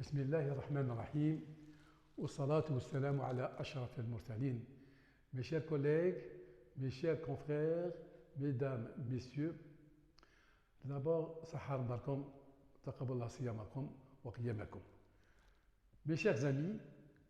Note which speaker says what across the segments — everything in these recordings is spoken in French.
Speaker 1: بسم الله الرحمن الرحيم والصلاة والسلام على أشرف المرسلين. Mes chers collègues, mes chers confrères, mesdames, messieurs, d'abord, Sahar Barkom, Taqaballah Siyamakum, wa Qiyamakum. Mes chers amis,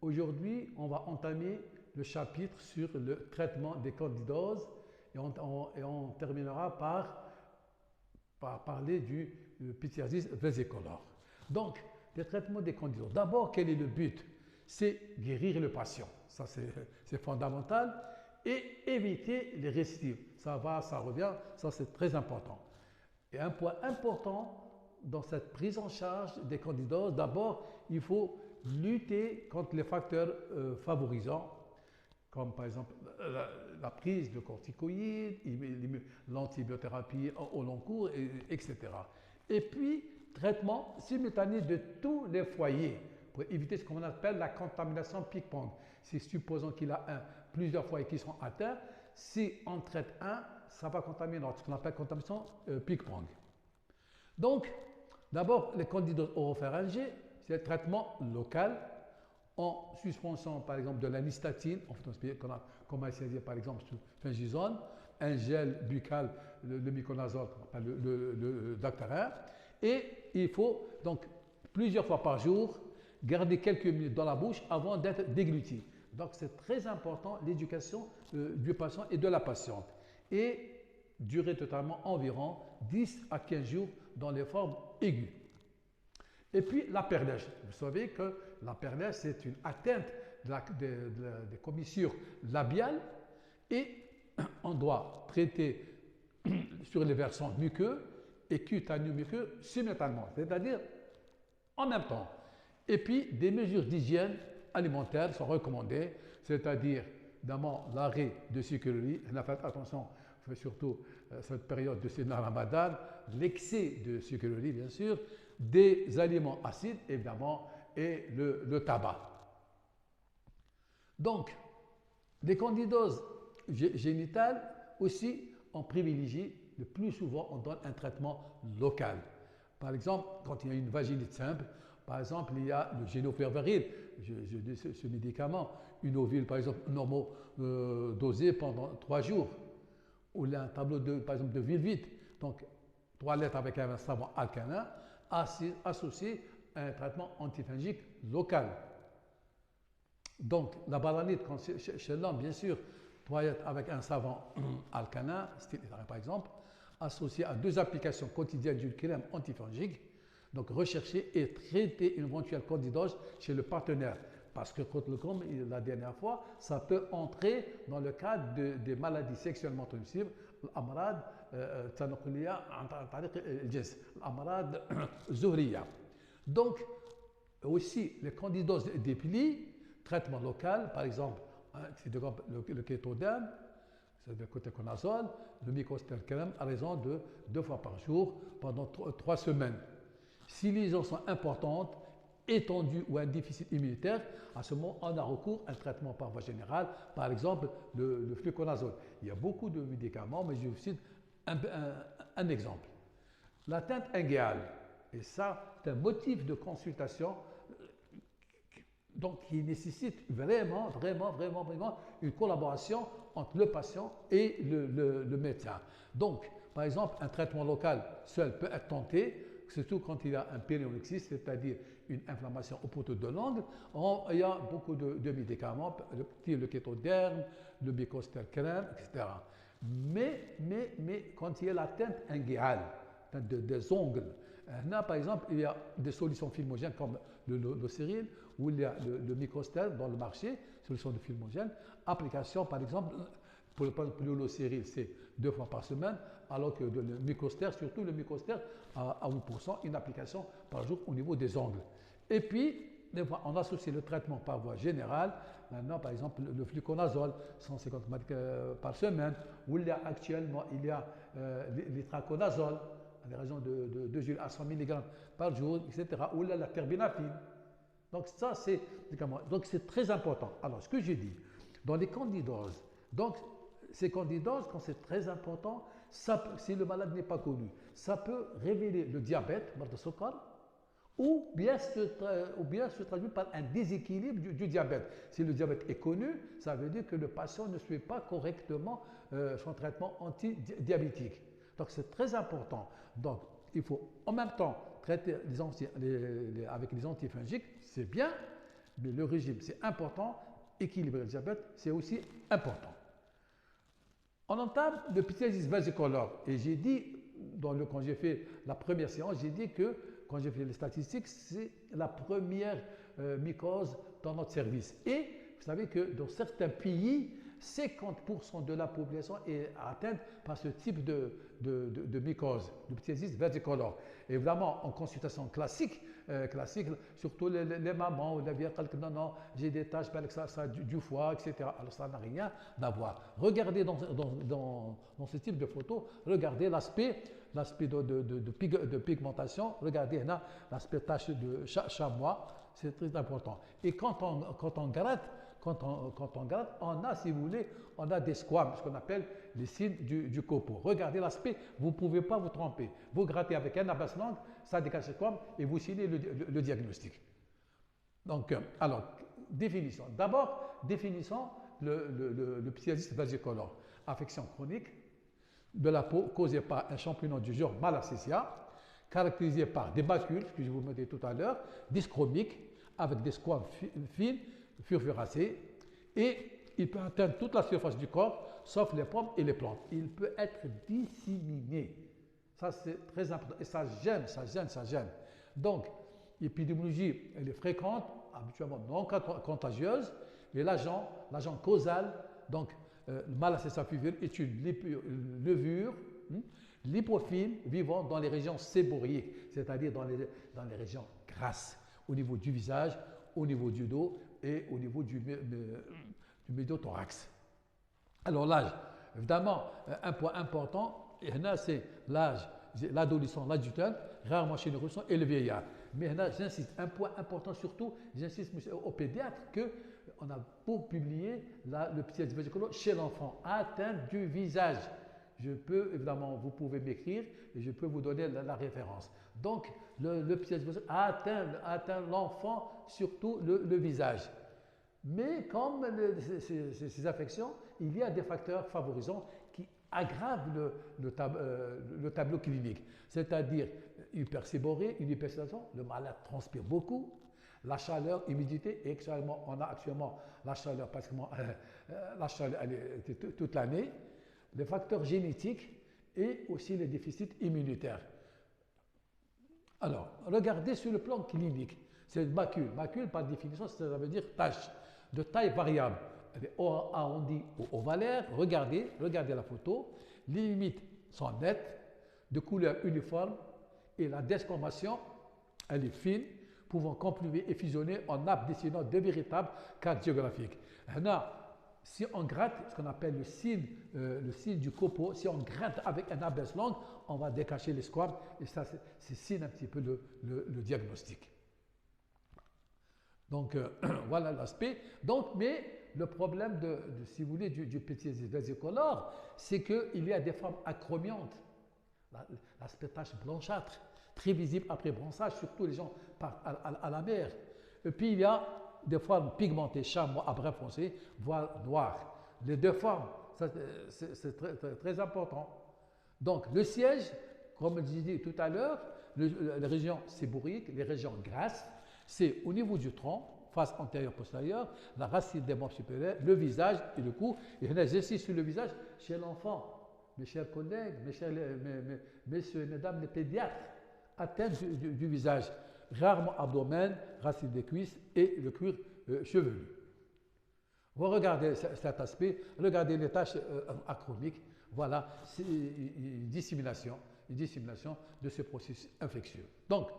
Speaker 1: aujourd'hui, on va entamer le chapitre sur le traitement des candidoses et on terminera par parler du pityriasis vesicolore. Donc, le traitement des candidoses. D'abord, quel est le but? C'est guérir le patient. Ça, c'est fondamental. Et éviter les récidives. Ça va, ça revient. Ça, c'est très important. Et un point important dans cette prise en charge des candidoses, d'abord, il faut lutter contre les facteurs favorisants, comme par exemple la prise de corticoïdes, l'antibiothérapie au long cours, etc. Et puis, traitement simultané de tous les foyers pour éviter ce qu'on appelle la contamination pic-pong. Si supposons qu'il a plusieurs foyers qui sont atteints, si on traite un, ça va contaminer l'autre, ce qu'on appelle contamination pic-pong. Donc, d'abord, les candidoses oropharyngées, c'est le traitement local en suspension, par exemple, de la nystatine, qu'on a commercialisé par exemple sous Fungizone, un gel buccal, le miconazole, le Dactarin. Et il faut donc plusieurs fois par jour garder quelques minutes dans la bouche avant d'être dégluti. Donc c'est très important l'éducation du patient et de la patiente. Et durer totalement environ 10 à 15 jours dans les formes aiguës. Et puis la perlèche. Vous savez que la perlèche c'est une atteinte des commissures labiales et on doit traiter sur les versants muqueux et cutanéo-muqueux simultanément, c'est-à-dire en même temps. Et puis, des mesures d'hygiène alimentaire sont recommandées, c'est-à-dire d'abord l'arrêt de sucreries. Faites attention, surtout cette période de Sidna Ramadan, l'excès de sucreries, bien sûr, des aliments acides, évidemment, et le tabac. Donc, les candidoses génitales aussi, on privilégie le plus souvent, on donne un traitement local. Par exemple, quand il y a une vaginite simple, par exemple, il y a le Génoflurvaril, ce médicament, une ovule, par exemple, dosée pendant 3 jours. Ou il y a un tableau, par exemple, de Vilvite. Donc, 3 lettres avec un savon alcalin associé à un traitement antifungique local. Donc, la balanite, chez l'homme, bien sûr, 3 lettres avec un savon alcalin, par exemple, associé à 2 applications quotidiennes d'une crème antifongique. Donc, rechercher et traiter une éventuelle candidose chez le partenaire. Parce que, comme la dernière fois, ça peut entrer dans le cadre des maladies sexuellement transmissibles, l'amrad tanokuliya, l'amrad zuhriya. Donc, aussi, les candidoses des plis, traitement local, par exemple, le kétoderme, c'est le ketoconazole, le mycostercrème à raison de 2 fois par jour pendant 3 semaines. Si les lésions sont importantes, étendues ou un déficit immunitaire, à ce moment, on a recours à un traitement par voie générale, par exemple le fluconazole. Il y a beaucoup de médicaments, mais je vous cite un exemple. L'atteinte inguéale, et ça, c'est un motif de consultation donc qui nécessite vraiment une collaboration entre le patient et le médecin. Donc, par exemple, un traitement local seul peut être tenté, surtout quand il y a un périonyxis, c'est-à-dire une inflammation au poteau de l'angle. Il y a beaucoup de médicaments, le kétoderme, le mycostercrème, etc. Mais quand il y a l'atteinte inguéale, des ongles, là, par exemple, il y a des solutions filmogènes comme l'océryl, où il y a le mycoster dans le marché, solution de filmogène. Application, par exemple, pour l'océryl, c'est 2 fois par semaine, alors que le mycoster, surtout le mycoster, à 8%, une application par jour au niveau des ongles. Et puis, des fois, on associe le traitement par voie générale. Maintenant, par exemple, le fluconazole, 150 mg par semaine, où il y a actuellement l'itraconazole, à des raisons de 2 à 100 mg par jour, etc., ou la terbinafine. Donc, ça, c'est très important. Alors, ce que j'ai dit, dans les candidoses, donc, ces candidoses, quand c'est très important, si le malade n'est pas connu, ça peut révéler le diabète, ou bien se traduit par un déséquilibre du diabète. Si le diabète est connu, ça veut dire que le patient ne suit pas correctement son traitement antidiabétique. Donc c'est très important. Donc il faut en même temps traiter avec les antifongiques, c'est bien, mais le régime c'est important, équilibrer le diabète c'est aussi important. On entame le ptyalsis versicolore et j'ai dit, quand j'ai fait la première séance, j'ai dit que quand j'ai fait les statistiques, c'est la première mycose dans notre service. Et vous savez que dans certains pays, 50% de la population est atteinte par ce type de mycose, de ptyalsis versicolore. Évidemment, en consultation classique, surtout les mamans ou les vieilles qui disent non, j'ai des taches ça du foie, etc. Alors ça n'a rien à voir. Regardez dans ce type de photo, regardez l'aspect de pigmentation, regardez l'aspect tache de chamois, c'est très important. Et quand on gratte, on a, si vous voulez, on a des squames, ce qu'on appelle les signes du copeau. Regardez l'aspect, vous ne pouvez pas vous tromper. Vous grattez avec un abasse-langue, ça dégage le squame et vous signez le diagnostic. Donc, alors, définition. D'abord, définissons le ptyalsis versicolore. Affection chronique de la peau causée par un champignon du genre Malassezia, caractérisé par des macules, que je vous mettais tout à l'heure, dyschromiques, avec des squames fines, furfuracées, et il peut atteindre toute la surface du corps, sauf les pommes et les plantes. Il peut être disséminé. Ça, c'est très important. Et ça gêne. Donc, l'épidémiologie, elle est fréquente, habituellement non contagieuse, mais l'agent causal, donc Malassezia fluviale, est une levure lipophile vivant dans les régions séboriques, c'est-à-dire dans les régions grasses, au niveau du visage, au niveau du dos et au niveau du médiothorax. Alors l'âge, évidemment, un point important, c'est l'âge, l'adolescent, l'adulte, rarement chez les Russons, et le vieillard. Mais j'insiste, un point important surtout, j'insiste au pédiatre, qu'on a beau publier le ptyalsis versicolore chez l'enfant atteint du visage. Évidemment, vous pouvez m'écrire et je peux vous donner la référence. Donc, le ptyalsis versicolore atteint l'enfant, surtout le visage. Mais comme ces affections, il y a des facteurs favorisants qui aggravent le tableau clinique. C'est-à-dire hyperséborrhée, une hypersalivation, le malade transpire beaucoup, la chaleur, humidité, et on a actuellement la chaleur pratiquement toute l'année, les facteurs génétiques et aussi les déficits immunitaires. Alors, regardez sur le plan clinique, c'est macule. Macule, par définition, ça veut dire tache de taille variable. Elle est arrondie ou ovalaire. Regardez la photo. Les limites sont nettes, de couleur uniforme, et la desquamation, elle est fine, pouvant compluer et fusionner en nappe dessinant de véritables cartes géographiques. Si on gratte, ce qu'on appelle le signe du copeau, si on gratte avec un abaisse-langue, on va décacher les squames et ça, c'est signe un petit peu le diagnostic. Donc, voilà l'aspect. Donc, mais le problème si vous voulez, du ptyalsis versicolore, c'est qu'il y a des formes acromiantes, l'aspect tache blanchâtre, très visible après bronzage, surtout les gens partent à la mer. Et puis, il y a des formes pigmentées, chamois à brun foncé, voire noir. Les deux formes, c'est très, très, très important. Donc, le siège, comme je disais tout à l'heure, les régions séboriques, les régions grasses, c'est au niveau du tronc, face antérieure-postérieure, la racine des membres supérieurs, le visage et le cou. Et on exercice sur le visage chez l'enfant. Mes chers collègues, messieurs et mesdames les pédiatres, atteinte du visage, rarement abdomen, racine des cuisses et le cuir chevelu. Vous regardez cet aspect, regardez les taches acromiques, voilà, c'est une dissémination de ce processus infectieux. Donc,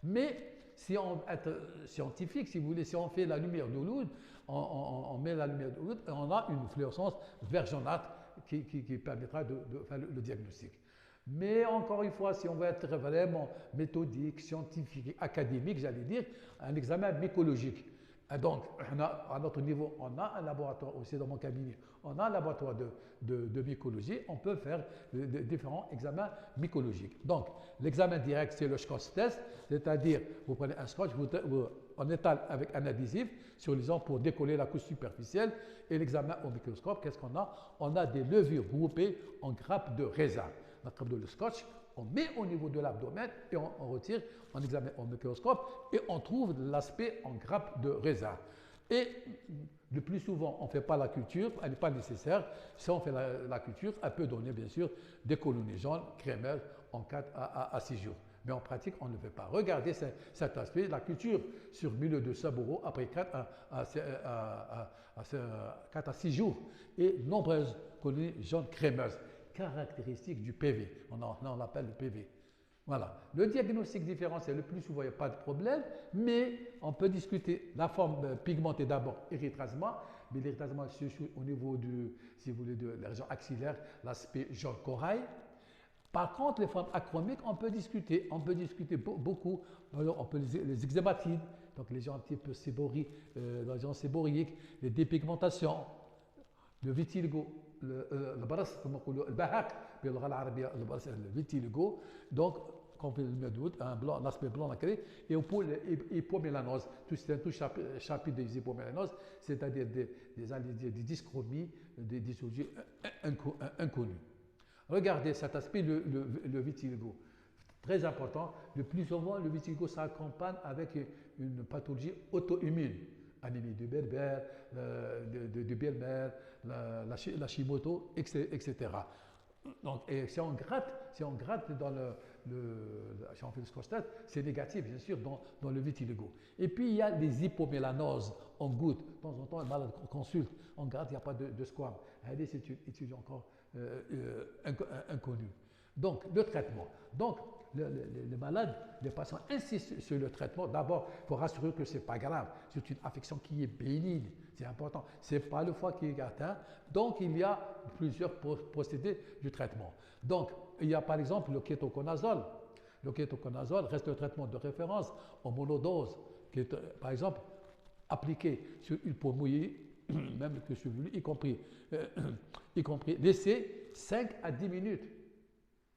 Speaker 1: mais si on est scientifique, si vous voulez, si on fait la lumière de l'oude, on met la lumière de l'oude et on a une fluorescence vert jaunâtre qui permettra de faire le diagnostic. Mais encore une fois, si on veut être vraiment méthodique, scientifique, académique, j'allais dire, un examen mycologique. Et donc, à notre niveau, on a un laboratoire aussi dans mon cabinet, on a un laboratoire de mycologie, on peut faire différents examens mycologiques. Donc, l'examen direct, c'est le Scotch test, c'est-à-dire, vous prenez un scotch, on étale avec un adhésif sur les ongles pour décoller la couche superficielle, et l'examen au microscope, qu'est-ce qu'on a? On a des levures groupées en grappes de raisin. La grappe de le scotch, on met au niveau de l'abdomen et on retire, on examine au microscope et on trouve l'aspect en grappe de raisin. Et le plus souvent, on ne fait pas la culture, elle n'est pas nécessaire. Si on fait la culture, elle peut donner bien sûr des colonies jaunes crémeuses en 4 à 6 jours. Mais en pratique, on ne le fait pas. Regardez cet aspect, la culture sur milieu de saboro après 4 à 6 jours et nombreuses colonies jaunes crémeuses, caractéristiques du PV. On l'appelle le PV. Voilà. Le diagnostic différentiel, le plus souvent, il n'y a pas de problème, mais on peut discuter la forme pigmentée d'abord, érythrément, mais l'érythrément au niveau si vous voulez, de la région axillaire, l'aspect jaune corail. Par contre, les formes achromiques, on peut discuter beaucoup. On peut les eczématides, donc les gens un petit peu séboriques, les dépigmentations, le vitiligo, le vitiligo, donc qu'on fait le doute, un aspect blanc nacré, et hypomélanose, tout chapitre des hypomélanoses, c'est-à-dire des dyschromies, des dysaugies inconnues. Regardez cet aspect, le vitiligo. Très important, le plus souvent, le vitiligo s'accompagne avec une pathologie auto-immune. Anémie de Berber, de Bellmer, la Shimoto, etc. Donc, et si on gratte dans si on fait le prostate, c'est négatif, bien sûr, dans le vitiligo. Et puis, il y a les hypomélanoses en gouttes. De temps en temps, un malade consulte, on gratte, il n'y a pas de squame. Allez, c'est une étude encore inconnue. Donc, le traitement. Donc, les malades, les patients insistent sur le traitement. D'abord, il faut rassurer que ce n'est pas grave. C'est une affection qui est bénigne. C'est important. Ce n'est pas le foie qui est atteint. Donc, il y a plusieurs procédés du traitement. Donc, il y a par exemple le kétoconazole. Le kétoconazole reste le traitement de référence en monodose, qui est par exemple appliqué sur une peau mouillée, même que chevelu, y compris laisser 5 à 10 minutes.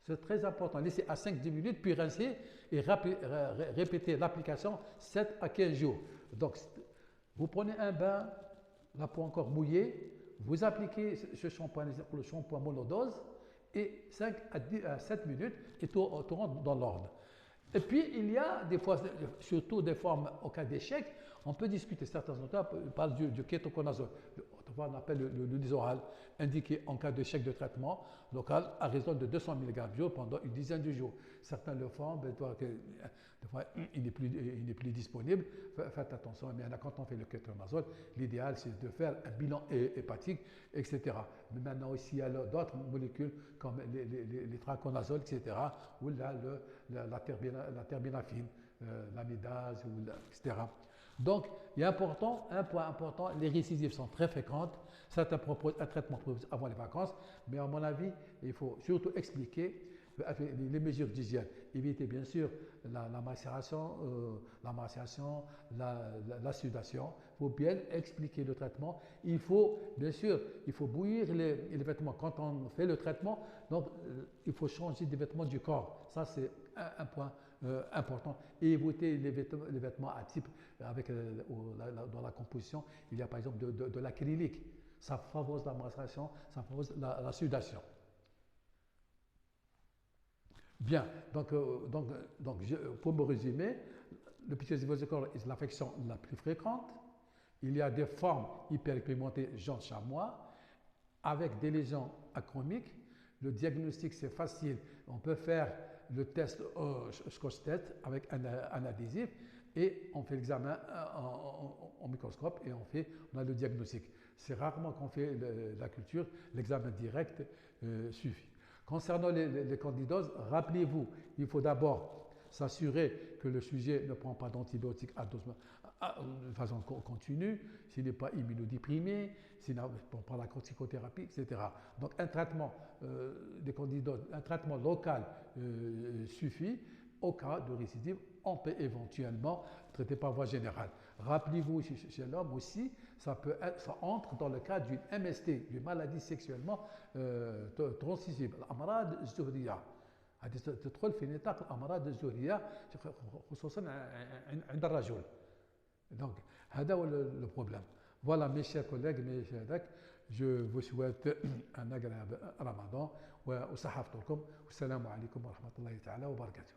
Speaker 1: C'est très important. Laisser à 5-10 minutes, puis rincer et répéter l'application 7 à 15 jours. Donc, vous prenez un bain, la peau encore mouillée, vous appliquez ce shampoing, le shampoing monodose, et 5 à 7 minutes, et tout rentre dans l'ordre. Et puis, il y a des fois, surtout des formes au cas d'échec, on peut discuter, certains auteurs parlent du kétoconazole. On appelle le lisoral, indiqué en cas d'échec de traitement local à raison de 200 mg jour pendant une dizaine de jours. Certains le font, des fois il n'est plus disponible. Faites attention, mais quand on fait le kétoconazole, l'idéal c'est de faire un bilan hépatique, etc. Mais maintenant aussi, il y a d'autres molécules comme les traconazole, etc., ou la terbinafine, l'amidase, etc. Donc, il y a un point important, les récidives sont très fréquentes. Certains proposent un traitement avant les vacances, mais à mon avis, il faut surtout expliquer les mesures d'hygiène. Éviter bien sûr la macération, la sudation. Il faut bien expliquer le traitement. Il faut bien sûr, bouillir les vêtements. Quand on fait le traitement, donc il faut changer des vêtements du corps. Ça, c'est un point important. Et éviter les vêtements à type dans la composition. Il y a par exemple de l'acrylique. Ça favorise la macération, ça favorise la sudation. Bien, donc, pour me résumer, le ptyosiforme corps est l'affection la plus fréquente. Il y a des formes hyperpigmentées jaune chamois avec des lésions achromiques. Le diagnostic, c'est facile. On peut faire le test Scotch test avec un adhésif et on fait l'examen en microscope et on a le diagnostic. C'est rarement qu'on fait la culture, l'examen direct suffit. Concernant les candidoses, rappelez-vous, il faut d'abord s'assurer que le sujet ne prend pas d'antibiotiques de façon continue, s'il n'est pas immunodéprimé, s'il ne prend pas la corticothérapie, etc. Donc un traitement des candidoses, un traitement local suffit. Au cas de récidive, on peut éventuellement traité par voie générale. Rappelez-vous, chez l'homme aussi, ça entre dans le cadre d'une MST, d'une maladie sexuellement transmissible. الأمراض الزهرية هذه تدخل في نطاق الأمراض الزهرية خصوصا عند الرجل. Donc, هذا هو le problème. Voilà mes chers collègues, mes chers amis, je vous souhaite un agréable Ramadan وصحة فطوركم والسلام عليكم ورحمة الله تعالى وبركاته.